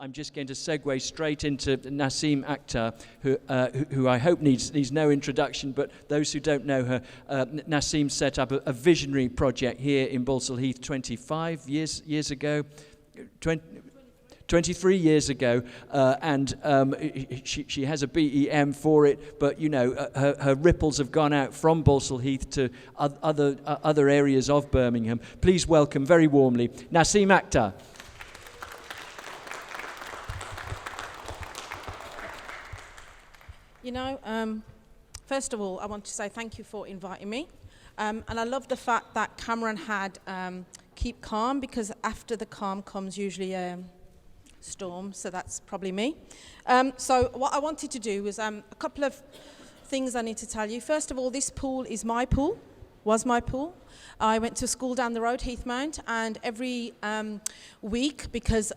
I'm just going to segue straight into Naseem Akhtar, who I hope needs no introduction, but those who don't know her, Naseem set up a visionary project here in Balsall Heath 25 years ago, 23 years ago, and she has a BEM for it, but you know, her ripples have gone out from Balsall Heath to other areas of Birmingham. Please welcome very warmly Naseem Akhtar. You know, first of all, I want to say thank you for inviting me. And I love the fact that Cameron had keep calm, because after the calm comes usually a storm, so that's probably me. So what I wanted to do was a couple of things I need to tell you. First of all, this pool is my pool, was my pool. I went to school down the road, Heath Mount, and every week, because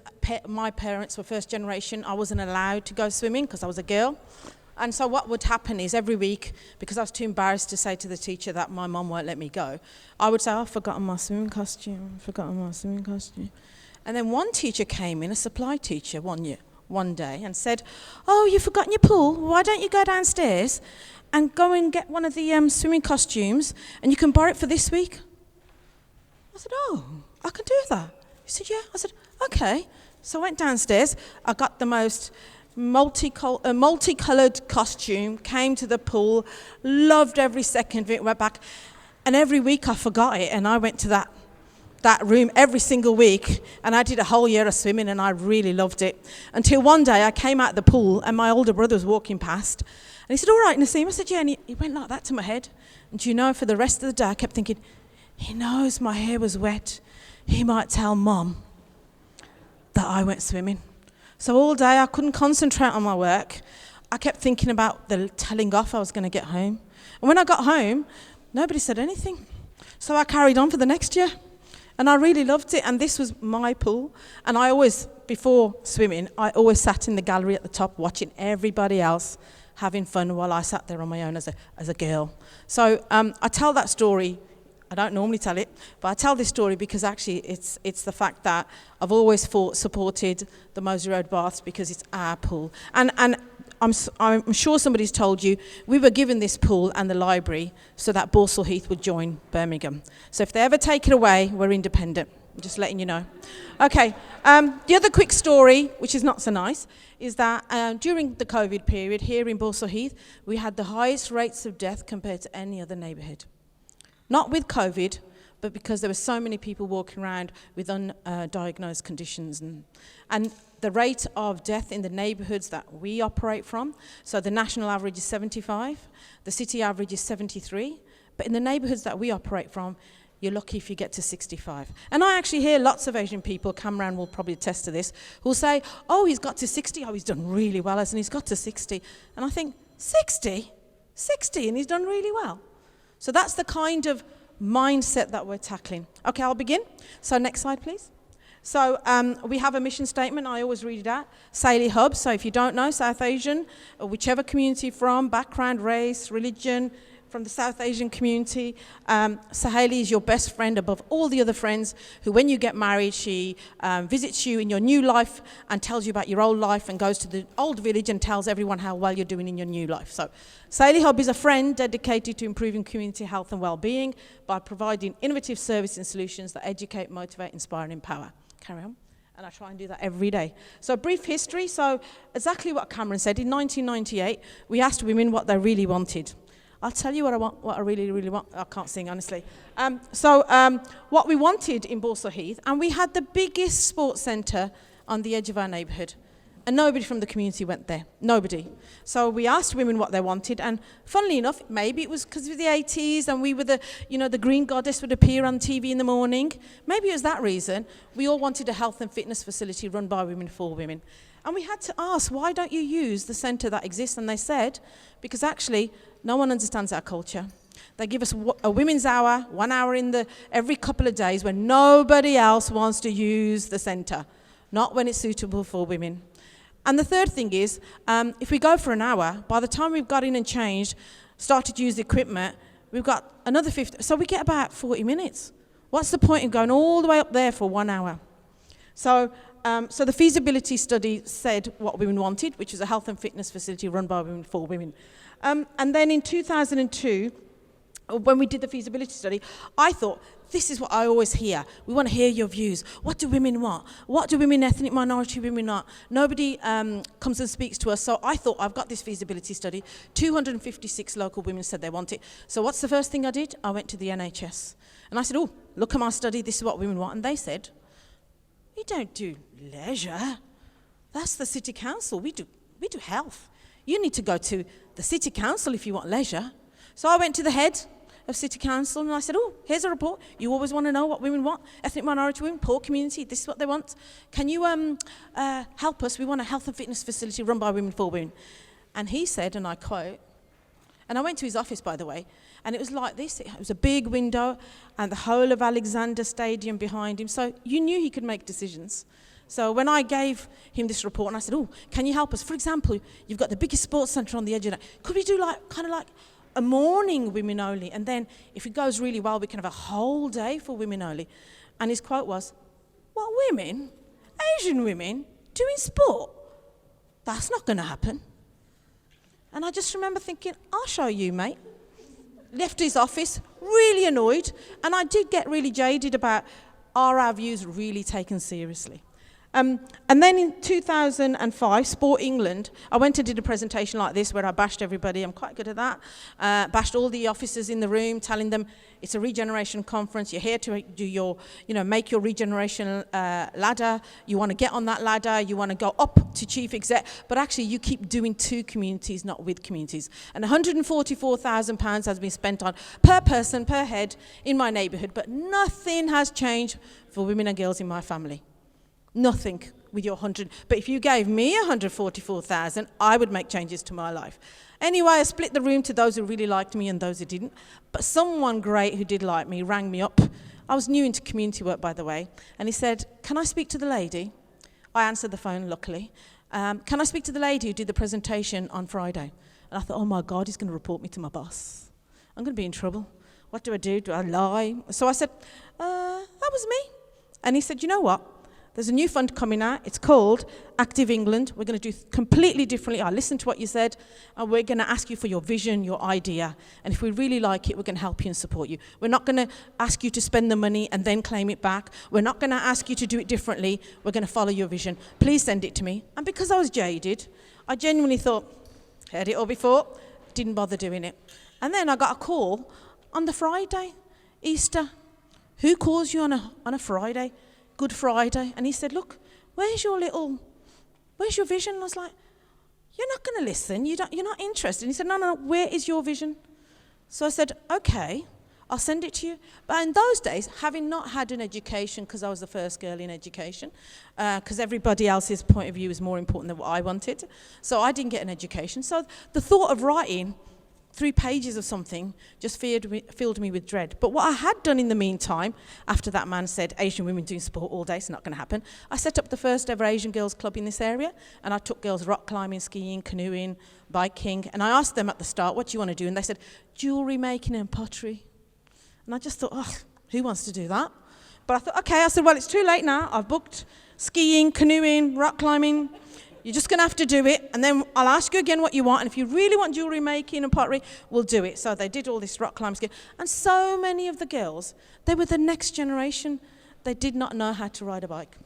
my parents were first generation, I wasn't allowed to go swimming because I was a girl. And so what would happen is every week, because I was too embarrassed to say to the teacher that my mum won't let me go, I would say, I've forgotten my swimming costume, And then one teacher came in, a supply teacher, one day, and said, oh, you've forgotten your pool? Why don't you go downstairs and go and get one of the swimming costumes, and you can borrow it for this week? I said, oh, I can do that. He said, yeah. I said, okay. So I went downstairs. I got the most multicoloured costume, came to the pool, loved every second of it, went back, and every week I forgot it, and I went to that room every single week, and I did a whole year of swimming, and I really loved it. Until one day I came out of the pool, and my older brother was walking past, and he said, all right, Naseem. I said, yeah, and he went like that to my head. And do you know, for the rest of the day I kept thinking, he knows my hair was wet. He might tell Mum that I went swimming. So all day I couldn't concentrate on my work. I kept thinking about the telling off I was going to get home. And when I got home, nobody said anything. So I carried on for the next year. And I really loved it. And this was my pool. And I always, before swimming, I always sat in the gallery at the top watching everybody else having fun while I sat there on my own as a girl. So I tell that story. I don't normally tell it, but I tell this story because actually it's the fact that I've always supported the Moseley Road Baths because it's our pool. And I'm sure somebody's told you, we were given this pool and the library so that Balsall Heath would join Birmingham. So if they ever take it away, we're independent. I'm just letting you know. Okay, the other quick story, which is not so nice, is that during the COVID period here in Balsall Heath, we had the highest rates of death compared to any other neighbourhood. Not with COVID, but because there were so many people walking around with undiagnosed conditions. And the rate of death in the neighbourhoods that we operate from, so the national average is 75, the city average is 73, but in the neighbourhoods that we operate from, you're lucky if you get to 65. And I actually hear lots of Asian people, Cameron will probably attest to this, who'll say, oh, he's got to 60, oh, he's done really well, and he's got to 60. And I think, 60? 60, and he's done really well. So that's the kind of mindset that we're tackling. Okay, I'll begin. So next slide, please. So we have a mission statement. I always read it out. Saheli Hub. So if you don't know, South Asian, or whichever community from, background, race, religion, from the South Asian community, Saheli is your best friend above all the other friends who, when you get married, she visits you in your new life and tells you about your old life and goes to the old village and tells everyone how well you're doing in your new life. So Saheli Hub is a friend dedicated to improving community health and well-being by providing innovative services and solutions that educate, motivate, inspire and empower. Carry on. And I try and do that every day. So brief history. So exactly what Cameron said. In 1998, we asked women what they really wanted. I'll tell you what I want, what I really, really want. I can't sing, honestly. What we wanted in Balsall Heath, and we had the biggest sports centre on the edge of our neighbourhood, and nobody from the community went there. Nobody. So we asked women what they wanted, and funnily enough, maybe it was because of the 80s, and we were the green goddess would appear on TV in the morning. Maybe it was that reason. We all wanted a health and fitness facility run by women for women. And we had to ask, why don't you use the centre that exists? And they said, because actually, no one understands our culture. They give us a women's hour, 1 hour every couple of days when nobody else wants to use the centre, not when it's suitable for women. And the third thing is, if we go for an hour, by the time we've got in and changed, started to use the equipment, we've got another 50, so we get about 40 minutes. What's the point in going all the way up there for 1 hour? So so the feasibility study said what women wanted, which was a health and fitness facility run by women for women. And then in 2002, when we did the feasibility study, I thought, this is what I always hear. We want to hear your views. What do women want? What do women, ethnic minority women want? Nobody comes and speaks to us. So I thought, I've got this feasibility study. 256 local women said they want it. So what's the first thing I did? I went to the NHS. And I said, oh, look at my study. This is what women want. And they said, we don't do leisure. That's the city council. We do health. You need to go to the city council if you want leisure. So I went to the head of city council and I said, oh, here's a report. You always want to know what women want. Ethnic minority women, poor community, this is what they want. Can you help us? We want a health and fitness facility run by women for women. And he said, and I quote, and I went to his office, by the way, and it was like this. It was a big window and the whole of Alexander Stadium behind him. So you knew he could make decisions. So when I gave him this report and I said, oh, can you help us? For example, you've got the biggest sports centre on the edge of that. Could we do kind of like a morning women only? And then if it goes really well, we can have a whole day for women only. And his quote was, what, women? Asian women doing sport? That's not going to happen. And I just remember thinking, I'll show you, mate. Left his office, really annoyed. And I did get really jaded about, are our views really taken seriously? And then in 2005, Sport England, I went and did a presentation like this where I bashed everybody. I'm quite good at that. Bashed all the officers in the room, telling them it's a regeneration conference. You're here to do your, make your regeneration ladder. You want to get on that ladder. You want to go up to chief exec. But actually, you keep doing to communities, not with communities. And £144,000 has been spent on per person, per head in my neighbourhood. But nothing has changed for women and girls in my family. Nothing with your 100. But if you gave me 144,000, I would make changes to my life. Anyway, I split the room to those who really liked me and those who didn't. But someone great who did like me rang me up. I was new into community work, by the way. And he said, can I speak to the lady? I answered the phone, luckily. Can I speak to the lady who did the presentation on Friday? And I thought, oh my God, he's going to report me to my boss. I'm going to be in trouble. What do I do? Do I lie? So I said, that was me. And he said, you know what? There's a new fund coming out. It's called Active England. We're going to do completely differently. I listened to what you said, and we're going to ask you for your vision, your idea. And if we really like it, we're going to help you and support you. We're not going to ask you to spend the money and then claim it back. We're not going to ask you to do it differently. We're going to follow your vision. Please send it to me. And because I was jaded, I genuinely thought, heard it all before, didn't bother doing it. And then I got a call on the Friday, Easter. Who calls you on a Friday? Good Friday. And he said, look, where's your vision? And I was like, you're not going to listen. You're not interested. And he said, no, where is your vision? So I said, okay, I'll send it to you. But in those days, having not had an education, because I was the first girl in education, because everybody else's point of view is more important than what I wanted. So I didn't get an education. So the thought of writing 3 pages of something just filled me with dread. But what I had done in the meantime, after that man said Asian women doing sport all day, it's not going to happen, I set up the first ever Asian girls club in this area, and I took girls rock climbing, skiing, canoeing, biking, and I asked them at the start, what do you want to do? And they said, jewellery making and pottery. And I just thought, oh, who wants to do that? But I thought, okay, I said, well, it's too late now. I've booked skiing, canoeing, rock climbing. You're just going to have to do it, and then I'll ask you again what you want, and if you really want jewellery making and pottery, we'll do it. So they did all this rock climbing skiing, and so many of the girls, they were the next generation. They did not know how to ride a bike.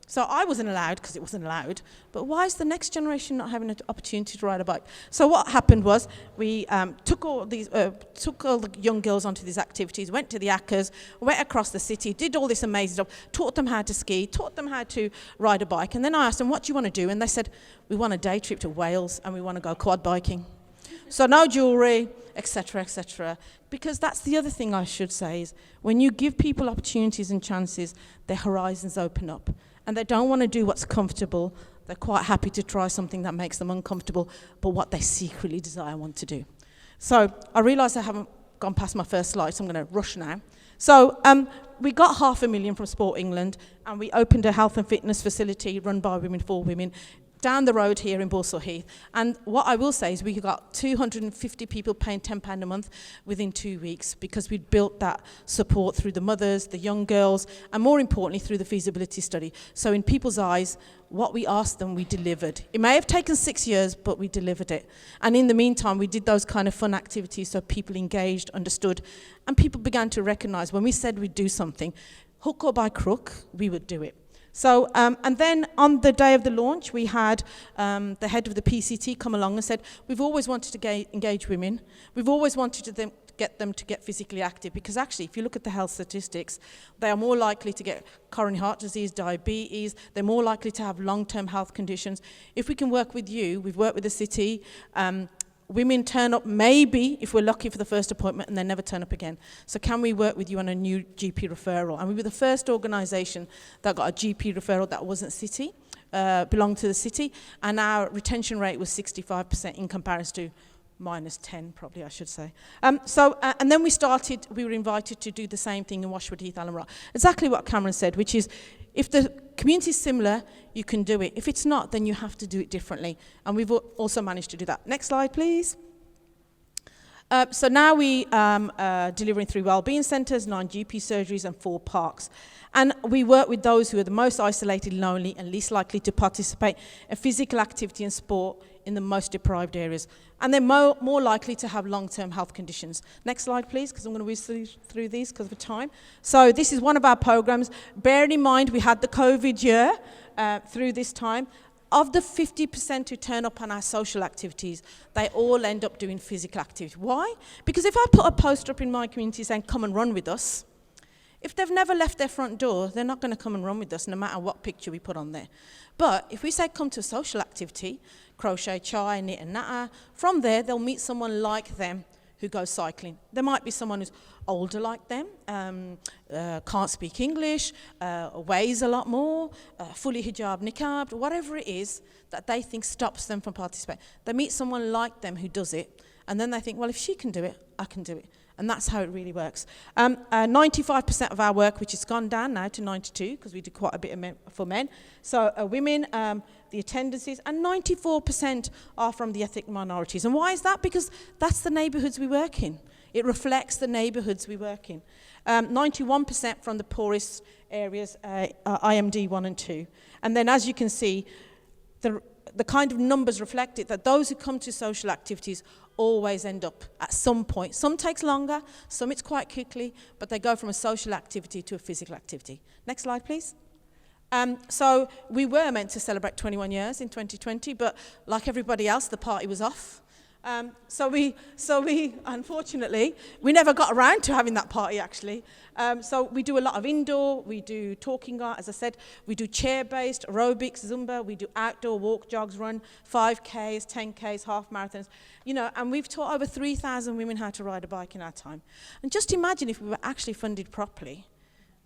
So I wasn't allowed, because it wasn't allowed, but why is the next generation not having an opportunity to ride a bike? So what happened was we took all the young girls onto these activities, went to the Akhtar, went across the city, did all this amazing stuff, taught them how to ski, taught them how to ride a bike, and then I asked them, what do you want to do? And they said, we want a day trip to Wales and we want to go quad biking. So no jewellery, etc., etc. Because that's the other thing I should say is when you give people opportunities and chances, their horizons open up. And they don't want to do what's comfortable. They're quite happy to try something that makes them uncomfortable, but what they secretly desire want to do. So I realise I haven't gone past my first slide, so I'm going to rush now. So we got $500,000 from Sport England, and we opened a health and fitness facility run by women for women. down the road here in Balsall Heath. And what I will say is we got 250 people paying £10 a month within 2 weeks because we'd built that support through the mothers, the young girls, and more importantly, through the feasibility study. So in people's eyes, what we asked them, we delivered. It may have taken 6 years, but we delivered it. And in the meantime, we did those kind of fun activities so people engaged, understood, and people began to recognise when we said we'd do something, hook or by crook, we would do it. So, and then on the day of the launch, we had the head of the PCT come along and said, we've always wanted to engage women. We've always wanted to get them to get physically active, because actually, if you look at the health statistics, they are more likely to get coronary heart disease, diabetes, they're more likely to have long-term health conditions. If we can work with you, we've worked with the city, women turn up maybe, if we're lucky, for the first appointment and they never turn up again. So can we work with you on a new GP referral? And we were the first organisation that got a GP referral that wasn't city, belonged to the city, and our retention rate was 65% in comparison to -10, probably I should say. And then we were invited to do the same thing in Washwood Heath, Allen Rock. Exactly what Cameron said, which is, if the community is similar, you can do it. If it's not, then you have to do it differently. And we've also managed to do that. Next slide, please. So now we are delivering 3 wellbeing centres, 9 GP surgeries and 4 parks. And we work with those who are the most isolated, lonely and least likely to participate in physical activity and sport in the most deprived areas. And they're more likely to have long-term health conditions. Next slide, please, because I'm going to whiz through these because of time. So this is one of our programs. Bearing in mind we had the COVID year through this time. Of the 50% who turn up on our social activities, they all end up doing physical activity. Why? Because if I put a poster up in my community saying, come and run with us, if they've never left their front door, they're not going to come and run with us no matter what picture we put on there. But if we say come to a social activity, crochet, chai, knit and natter, from there they'll meet someone like them who goes cycling. There might be someone who's older like them, can't speak English, weighs a lot more, fully hijab, niqab, whatever it is that they think stops them from participating. They meet someone like them who does it, and then they think, well, if she can do it, I can do it. And that's how it really works. 95% of our work, which has gone down now to 92, because we do quite a bit for men. So women, the attendances, and 94% are from the ethnic minorities. And why is that? Because that's the neighbourhoods we work in. It reflects the neighbourhoods we work in. 91% from the poorest areas, IMD 1 and 2. And then as you can see, the kind of numbers reflect it, that those who come to social activities always end up at some point. Some takes longer, some it's quite quickly, but they go from a social activity to a physical activity. Next slide, please. So we were meant to celebrate 21 years in 2020, but like everybody else, the party was off. So we unfortunately, we never got around to having that party actually. So we do a lot of indoor, we do talking art, as I said, we do chair-based, aerobics, Zumba, we do outdoor walk, jogs, run, 5Ks, 10Ks, half marathons, and we've taught over 3,000 women how to ride a bike in our time. And just imagine if we were actually funded properly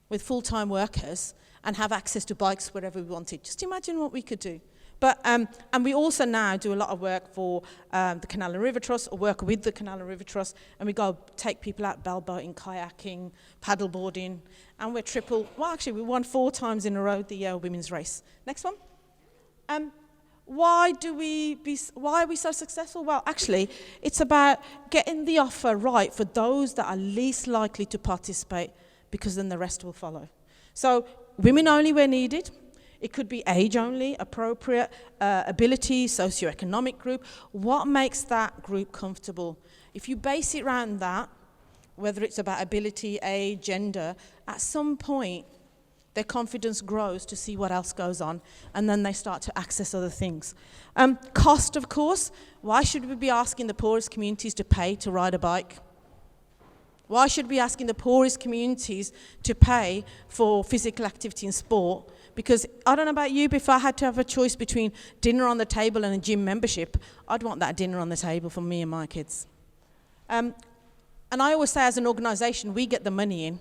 with full-time workers and have access to bikes wherever we wanted. Just imagine what we could do. But, and we also now do a lot of work for the Canal and River Trust, or work with the Canal and River Trust, and we go take people out bell boating, kayaking, paddleboarding, and we won 4 times in a row the women's race. Next one. Why are we so successful? Well, actually, it's about getting the offer right for those that are least likely to participate, because then the rest will follow. So women only where needed. It could be age only, appropriate, ability, socioeconomic group. What makes that group comfortable? If you base it around that, whether it's about ability, age, gender, at some point, their confidence grows to see what else goes on, and then they start to access other things. Cost, of course. Why should we be asking the poorest communities to pay to ride a bike? Why should we be asking the poorest communities to pay for physical activity and sport? Because I don't know about you, but if I had to have a choice between dinner on the table and a gym membership, I'd want that dinner on the table for me and my kids. And I always say, as an organisation, we get the money in,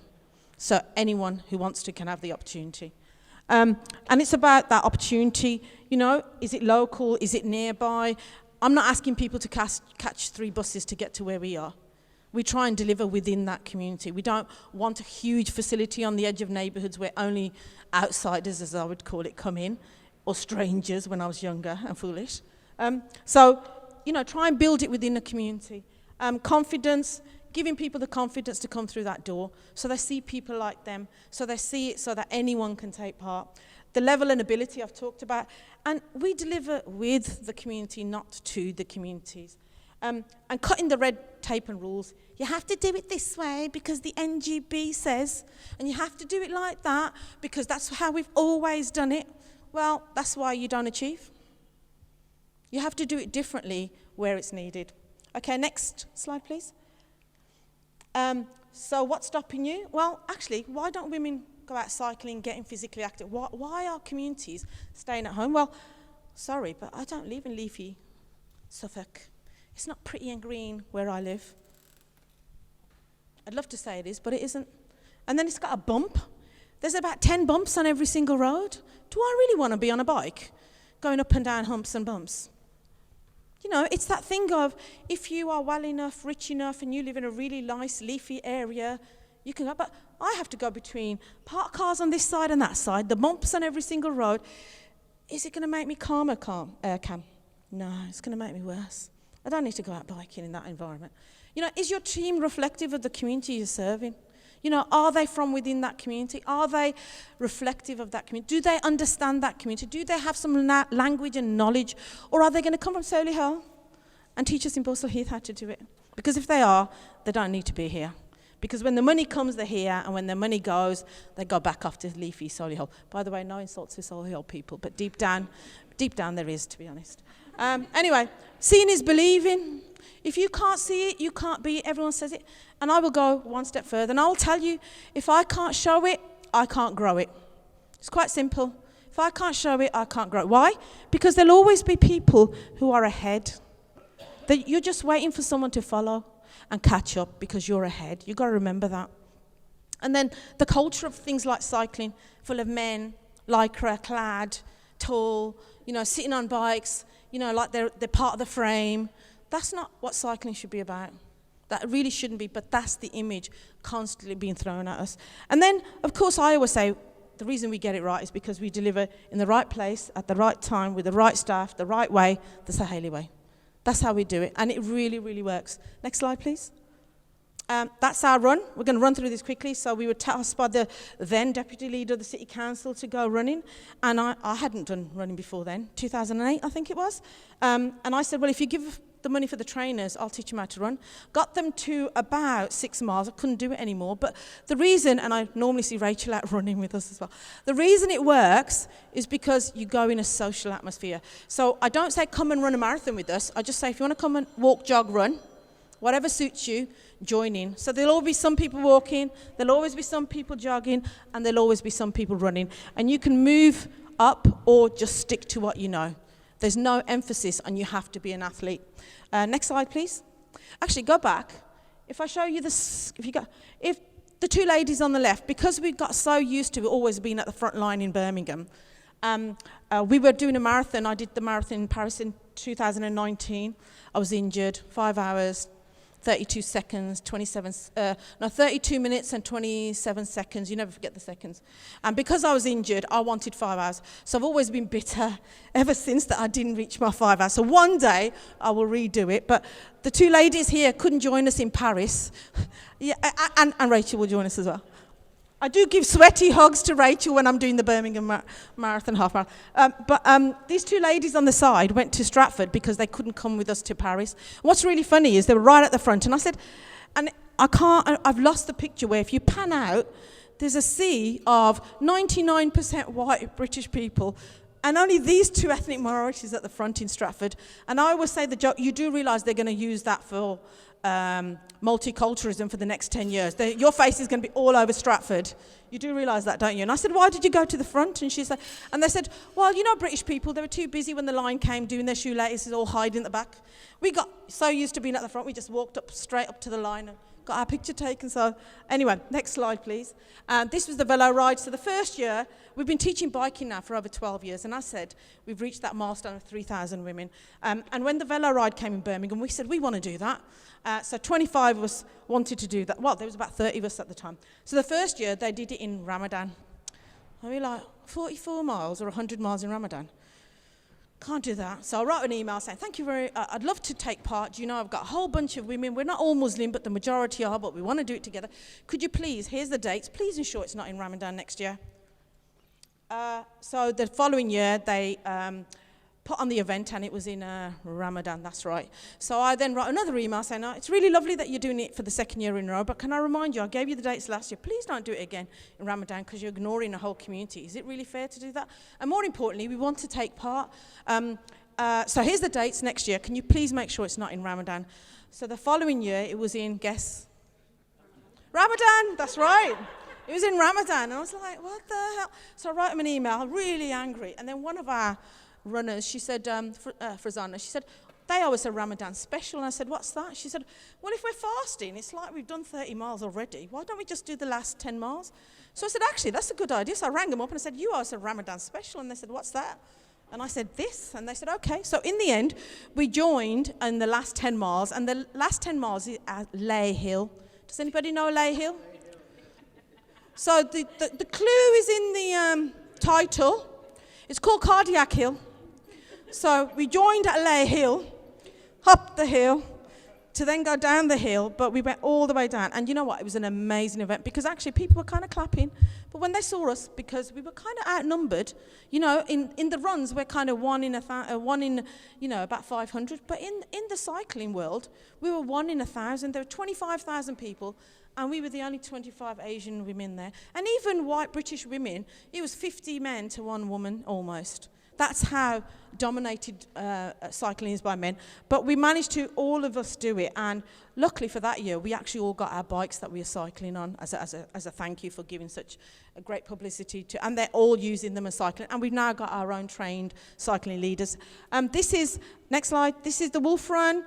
so anyone who wants to can have the opportunity. And it's about that opportunity, is it local, is it nearby? I'm not asking people to catch 3 buses to get to where we are. We try and deliver within that community. We don't want a huge facility on the edge of neighbourhoods where only outsiders, as I would call it, come in. or strangers when I was younger and foolish. So, try and build it within the community. Confidence, giving people the confidence to come through that door so they see people like them, so they see it so that anyone can take part. The level and ability I've talked about. And we deliver with the community, not to the communities. And cutting the red tape and rules. You have to do it this way because the NGB says, and you have to do it like that because that's how we've always done it. Well, that's why you don't achieve. You have to do it differently where it's needed. Okay, next slide, please. So what's stopping you? Well, actually, why don't women go out cycling, getting physically active? Why are communities staying at home? Well, sorry, but I don't live in leafy Suffolk. It's not pretty and green where I live. I'd love to say it is, but it isn't. And then it's got a bump. There's about 10 bumps on every single road. Do I really want to be on a bike going up and down humps and bumps? It's that thing of if you are well enough, rich enough, and you live in a really nice leafy area, you can go. But I have to go between parked cars on this side and that side, the bumps on every single road. Is it going to make me calmer, Cam? No, it's going to make me worse. I don't need to go out biking in that environment. Is your team reflective of the community you're serving? Are they from within that community? Are they reflective of that community? Do they understand that community? Do they have some language and knowledge? Or are they going to come from Solihull and teach us in Balsall Heath how to do it? Because if they are, they don't need to be here. Because when the money comes, they're here, and when the money goes, they go back off to leafy Solihull. By the way, no insults to Solihull people, but deep down there is, to be honest. Anyway, seeing is believing. If you can't see it, you can't be it. Everyone says it. And I will go one step further. And I'll tell you, if I can't show it, I can't grow it. It's quite simple. If I can't show it, I can't grow it. Why? Because there'll always be people who are ahead. You're just waiting for someone to follow and catch up because you're ahead. You've got to remember that. And then the culture of things like cycling, full of men, lycra, clad, tall, sitting on bikes, like they're part of the frame. That's not what cycling should be about. That really shouldn't be, but that's the image constantly being thrown at us. And then, of course, I always say the reason we get it right is because we deliver in the right place, at the right time, with the right staff, the right way, the Saheli way. That's how we do it, and it really, really works. Next slide, please. That's our run. We're going to run through this quickly. So we were tasked by the then deputy leader of the city council to go running, and I hadn't done running before then, 2008, I think it was. And I said, well, if you give the money for the trainers, I'll teach them how to run. Got them to about 6 miles. I couldn't do it anymore. But the reason, and I normally see Rachel out running with us as well, the reason it works is because you go in a social atmosphere. So I don't say come and run a marathon with us. I just say if you want to come and walk, jog, run, whatever suits you, join in. So there'll always be some people walking, there'll always be some people jogging, and there'll always be some people running. And you can move up or just stick to what you know. There's no emphasis on you have to be an athlete. Next slide, please. Actually, go back. If I show you this, if the two ladies on the left, because we got so used to always being at the front line in Birmingham, we were doing a marathon. I did the marathon in Paris in 2019. I was injured, 5 hours, 32 seconds, 32 minutes and 27 seconds. You never forget the seconds. And because I was injured, I wanted 5 hours. So I've always been bitter ever since that I didn't reach my 5 hours. So one day I will redo it. But the two ladies here couldn't join us in Paris. Yeah, and Rachel will join us as well. I do give sweaty hugs to Rachel when I'm doing the Birmingham marathon, half marathon. But these two ladies on the side went to Stratford because they couldn't come with us to Paris. What's really funny is they were right at the front, and I said, and I've lost the picture where if you pan out, there's a sea of 99% white British people, and only these two ethnic minorities at the front in Stratford. And I always say the joke, you do realise they're going to use that for multiculturalism for the next 10 years. Your face is going to be all over Stratford. You do realise that, don't you? And I said, why did you go to the front? And she said, and they said, well, British people, they were too busy when the line came doing their shoelaces, all hiding at the back. We got so used to being at the front, we just walked up straight up to the line and got our picture taken. So anyway, next slide, please. This was the velo ride. So the first year, we've been teaching biking now for over 12 years. And I said, we've reached that milestone of 3,000 women. And when the velo ride came in Birmingham, we said, we want to do that. So 25 of us wanted to do that. Well, there was about 30 of us at the time. So the first year, they did it in Ramadan. I mean, like 44 miles or 100 miles in Ramadan. Can't do that. So I wrote an email saying, thank you I'd love to take part. You know, I've got a whole bunch of women. We're not all Muslim, but the majority are, but we want to do it together. Could you please, here's the dates, please ensure it's not in Ramadan next year. So the following year, they put on the event, and it was in Ramadan, that's right. So I then wrote another email saying, it's really lovely that you're doing it for the second year in a row, but can I remind you, I gave you the dates last year. Please don't do it again in Ramadan because you're ignoring the whole community. Is it really fair to do that? And more importantly, we want to take part. So here's the dates next year. Can you please make sure it's not in Ramadan? So the following year, it was in, guess? Ramadan, that's right. It was in Ramadan. And I was like, what the hell? So I wrote him an email, really angry. And then one of our runners, she said, Frazana, she said, they always a Ramadan special. And I said, what's that? She said, well, if we're fasting, it's like we've done 30 miles already. Why don't we just do the last 10 miles? So I said, actually, that's a good idea. So I rang them up and I said, you are a Ramadan special. And they said, what's that? And I said, this. And they said, okay. So in the end, we joined in the last 10 miles. And the last 10 miles is at Lay Hill. Does anybody know Lay Hill? So the clue is in the title. It's called Cardiac Hill. So we joined at Lay Hill, up the hill, to then go down the hill, but we went all the way down. And you know what? It was an amazing event because actually people were kind of clapping. But when they saw us, because we were kind of outnumbered, you know, in the runs, we're kind of one in, about 500. But in the cycling world, we were 1 in 1,000. There were 25,000 people. And we were the only 25 Asian women there. And even white British women, it was 50 men to 1 woman almost. That's how dominated cycling is by men. But we managed to, all of us, do it. And luckily for that year, we actually all got our bikes that we were cycling on as a thank you for giving such a great publicity to. And they're all using them as cycling. And we've now got our own trained cycling leaders. This is, next slide, this is the Wolf Run.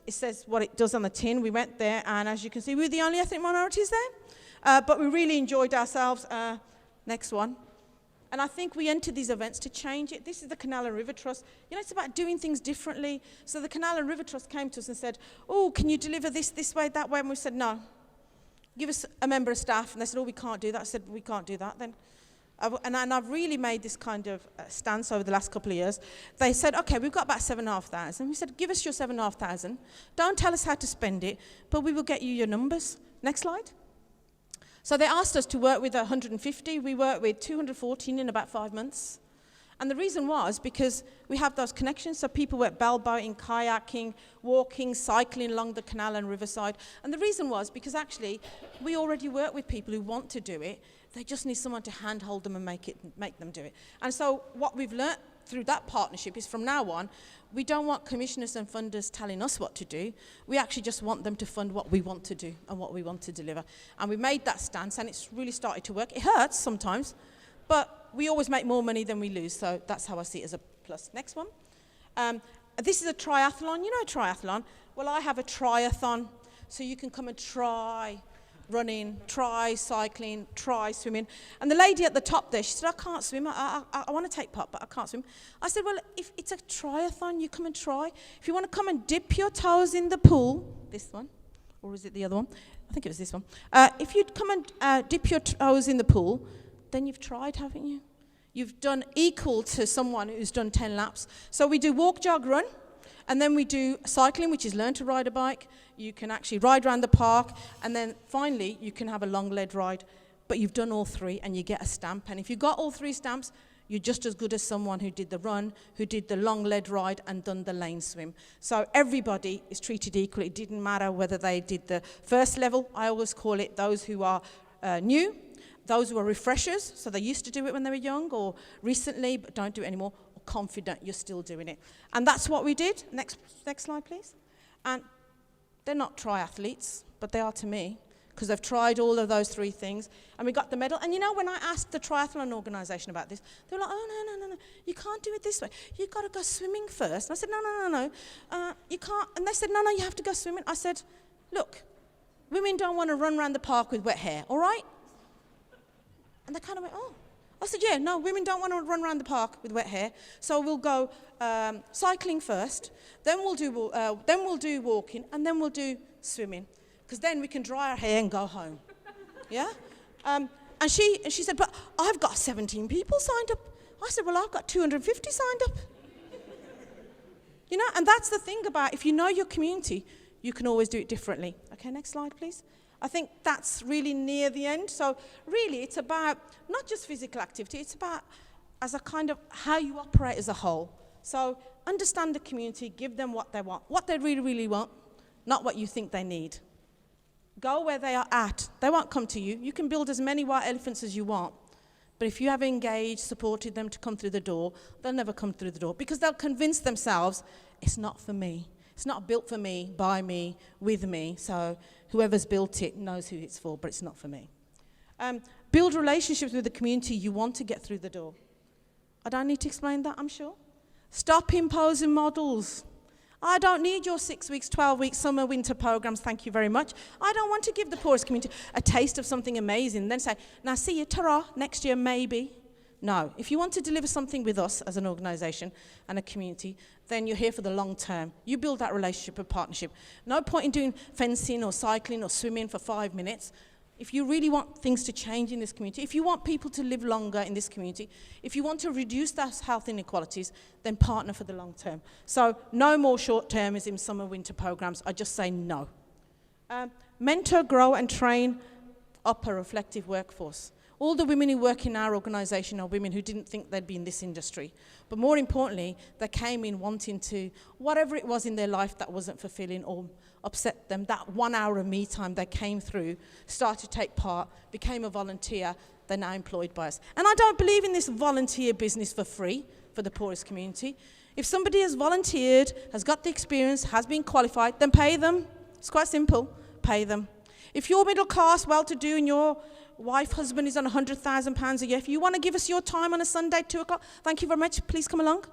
It says what it does on the tin. We went there, and as you can see, we were the only ethnic minorities there. But we really enjoyed ourselves. Next one. And I think we entered these events to change it. This is the Canal and River Trust. You know, it's about doing things differently. So the Canal and River Trust came to us and said, oh, can you deliver this way, that way? And we said, no. Give us a member of staff. And they said, oh, we can't do that. I said, we can't do that then. And I've really made this kind of stance over the last couple of years. They said, okay, we've got about 7,500. We said, give us your 7,500. Don't tell us how to spend it, but we will get you your numbers. Next slide. So they asked us to work with 150. We worked with 214 in about 5 months. And the reason was because we have those connections. So people went bellboating, kayaking, walking, cycling along the canal and riverside. And the reason was because actually we already work with people who want to do it. They just need someone to handhold them and make them do it. And so what we've learnt through that partnership is from now on, we don't want commissioners and funders telling us what to do. We actually just want them to fund what we want to do and what we want to deliver. And we made that stance, and it's really started to work. It hurts sometimes, but we always make more money than we lose, so that's how I see it as a plus. Next one. This is a triathlon. You know a triathlon? Well, I have a triathon, so you can come and try running, try cycling, try swimming. And the lady at the top there, she said, I can't swim. I want to take part, but I can't swim. I said, well, if it's a triathlon, you come and try. If you want to come and dip your toes in the pool, this one, or is it the other one? I think it was this one. If you'd come and dip your toes in the pool, then you've tried, haven't you? You've done equal to someone who's done 10 laps. So we do walk, jog, run. And then we do cycling, which is learn to ride a bike. You can actually ride around the park. And then finally, you can have a long lead ride. But you've done all 3 and you get a stamp. And if you got all 3 stamps, you're just as good as someone who did the run, who did the long lead ride and done the lane swim. So everybody is treated equally. It didn't matter whether they did the first level. I always call it those who are new, those who are refreshers. So they used to do it when they were young or recently, but don't do it anymore. Confident you're still doing it. And that's what we did. Next slide, please. And they're not triathletes, but they are to me, because they've tried all of those 3 things, and we got the medal. And you know, when I asked the triathlon organisation about this, they were like, oh, no, you can't do it this way. You've got to go swimming first. And I said, no, you can't. And they said, no, you have to go swimming. I said, look, women don't want to run around the park with wet hair, all right? And they kind of went, oh. I said, yeah, no, women don't want to run around the park with wet hair, so we'll go cycling first, then we'll do walking, and then we'll do swimming, because then we can dry our hair and go home. Yeah? And she said, but I've got 17 people signed up. I said, well, I've got 250 signed up. You know, and that's the thing about if you know your community, you can always do it differently. Okay, next slide, please. I think that's really near the end. So really, it's about not just physical activity, it's about as a kind of how you operate as a whole. So understand the community, give them what they want, what they really, really want, not what you think they need. Go where they are at. They won't come to you. You can build as many white elephants as you want. But if you have engaged, supported them to come through the door, they'll never come through the door because they'll convince themselves, it's not for me. It's not built for me, by me, with me. So whoever's built it knows who it's for, but it's not for me. Build relationships with the community you want to get through the door. I don't need to explain that, I'm sure. Stop imposing models. I don't need your 6 weeks, 12 weeks, summer, winter programs, thank you very much. I don't want to give the poorest community a taste of something amazing, then say, now see you, ta-ra, next year maybe. No, if you want to deliver something with us as an organisation and a community, then you're here for the long term. You build that relationship and partnership. No point in doing fencing or cycling or swimming for 5 minutes. If you really want things to change in this community, if you want people to live longer in this community, if you want to reduce those health inequalities, then partner for the long term. So no more short-termism, summer, winter programs. I just say no. Mentor, grow and train up a reflective workforce. All the women who work in our organisation are women who didn't think they'd be in this industry. But more importantly, they came in wanting to, whatever it was in their life that wasn't fulfilling or upset them, that 1 hour of me time they came through, started to take part, became a volunteer, they're now employed by us. And I don't believe in this volunteer business for free for the poorest community. If somebody has volunteered, has got the experience, has been qualified, then pay them. It's quite simple, pay them. If you're middle class, well-to-do, and your wife, husband is on £100,000 a year, if you want to give us your time on a Sunday, 2 o'clock, thank you very much, please come along.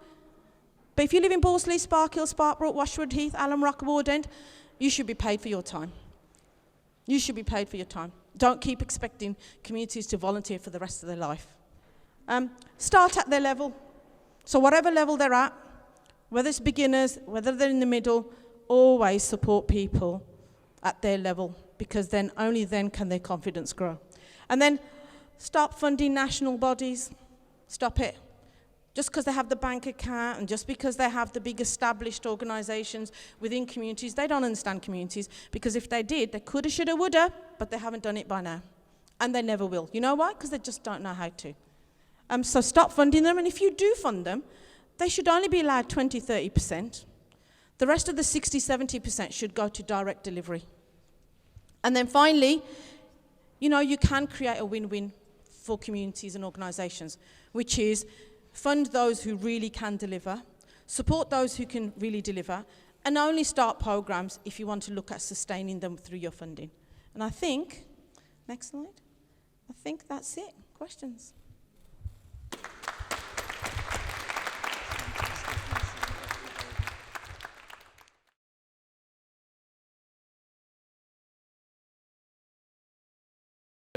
But if you live in Balsall, Spark Hill, Sparkbrook, Washwood, Heath, Allen Rock, Ward End, you should be paid for your time. You should be paid for your time. Don't keep expecting communities to volunteer for the rest of their life. Start at their level. So whatever level they're at, whether it's beginners, whether they're in the middle, always support people at their level, because then only then can their confidence grow. And then stop funding national bodies. Stop it. Just because they have the bank account and just because they have the big established organisations within communities, they don't understand communities, because if they did, they coulda, shoulda, woulda, but they haven't done it by now. And they never will. You know why? Because they just don't know how to. So stop funding them, and if you do fund them, they should only be allowed 20, 30%. The rest of the 60, 70% should go to direct delivery. And then finally, you know, you can create a win-win for communities and organisations, which is fund those who really can deliver, support those who can really deliver, and only start programs if you want to look at sustaining them through your funding. And I think, next slide, I think that's it. Questions?